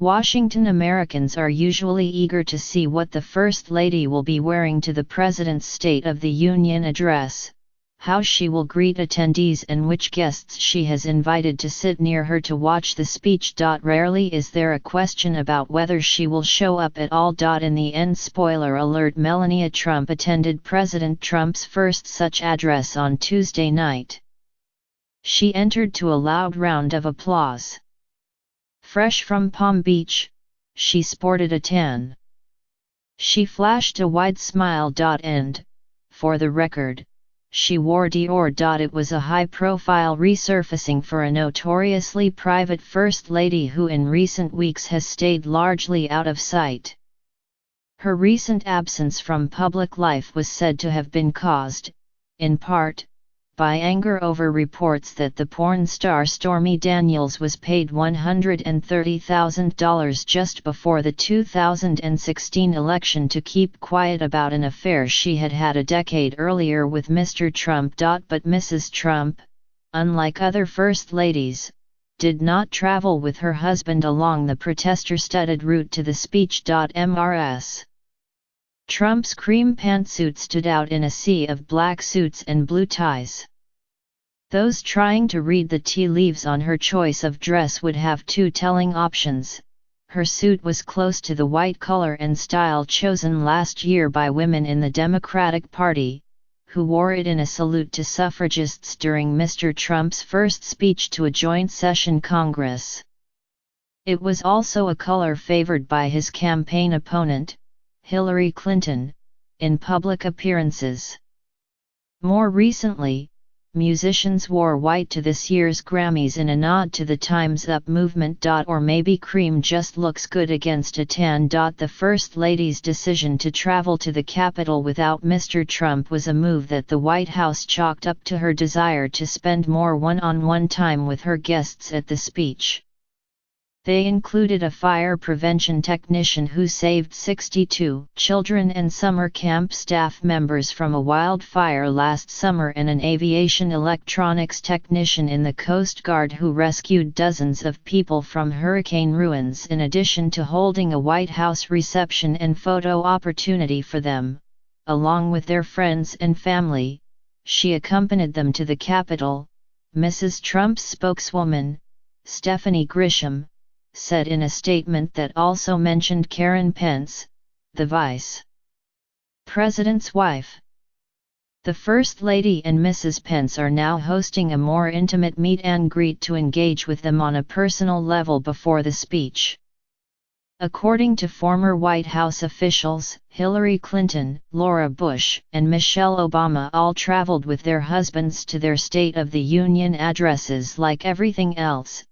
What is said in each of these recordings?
Washington Americans are usually eager to see what the First Lady will be wearing to the President's State of the Union address, how she will greet attendees and which guests she has invited to sit near her to watch the speech. Rarely is there a question about whether she will show up at all. In the end, spoiler alert, Melania Trump attended President Trump's first such address on Tuesday night. She entered to a loud round of applause. Fresh from Palm Beach, she sported a tan. She flashed a wide smile. And, for the record, she wore Dior. It was a high-profile resurfacing for a notoriously private First Lady who in recent weeks has stayed largely out of sight. Her recent absence from public life was said to have been caused, in part, by anger over reports that the porn star Stormy Daniels was paid $130,000 just before the 2016 election to keep quiet about an affair she had had a decade earlier with Mr. Trump. But Mrs. Trump, unlike other First Ladies, did not travel with her husband along the protester-studded route to the speech. Mrs. Trump's cream pantsuit stood out in a sea of black suits and blue ties. Those trying to read the tea leaves on her choice of dress would have two telling options. Her suit was close to the white color and style chosen last year by women in the Democratic Party, who wore it in a salute to suffragists during Mr. Trump's first speech to a joint session Congress. It was also a color favored by his campaign opponent, Hillary Clinton, in public appearances. More recently, musicians wore white to this year's Grammys in a nod to the Time's Up movement. Or maybe cream just looks good against a tan. The First Lady's decision to travel to the Capitol without Mr. Trump was a move that the White House chalked up to her desire to spend more one-on-one time with her guests at the speech. They included a fire prevention technician who saved 62 children and summer camp staff members from a wildfire last summer, and an aviation electronics technician in the Coast Guard who rescued dozens of people from hurricane ruins. In addition to holding a White House reception and photo opportunity for them, along with their friends and family, she accompanied them to the Capitol. Mrs. Trump's spokeswoman, Stephanie Grisham, said in a statement that also mentioned Karen Pence, the Vice President's wife. The First Lady and Mrs. Pence are now hosting a more intimate meet and greet to engage with them on a personal level before the speech. According to former White House officials, Hillary Clinton, Laura Bush, and Michelle Obama all traveled with their husbands to their State of the Union addresses. Like everything else,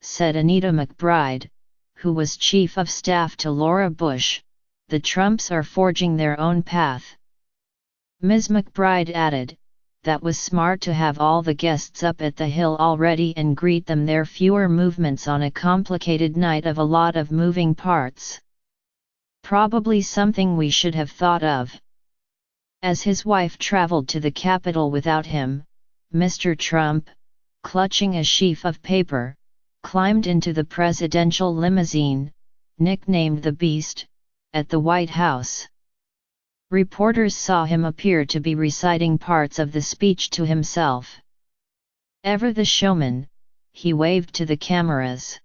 said Anita McBride, who was chief of staff to Laura Bush, the Trumps are forging their own path. Ms. McBride added, "That was smart to have all the guests up at the Hill already and greet them there. Fewer movements on a complicated night of a lot of moving parts. Probably something we should have thought of." As his wife traveled to the Capitol without him, Mr. Trump, clutching a sheaf of paper, climbed into the presidential limousine, nicknamed the Beast, at the White House. Reporters saw him appear to be reciting parts of the speech to himself. Ever the showman, he waved to the cameras.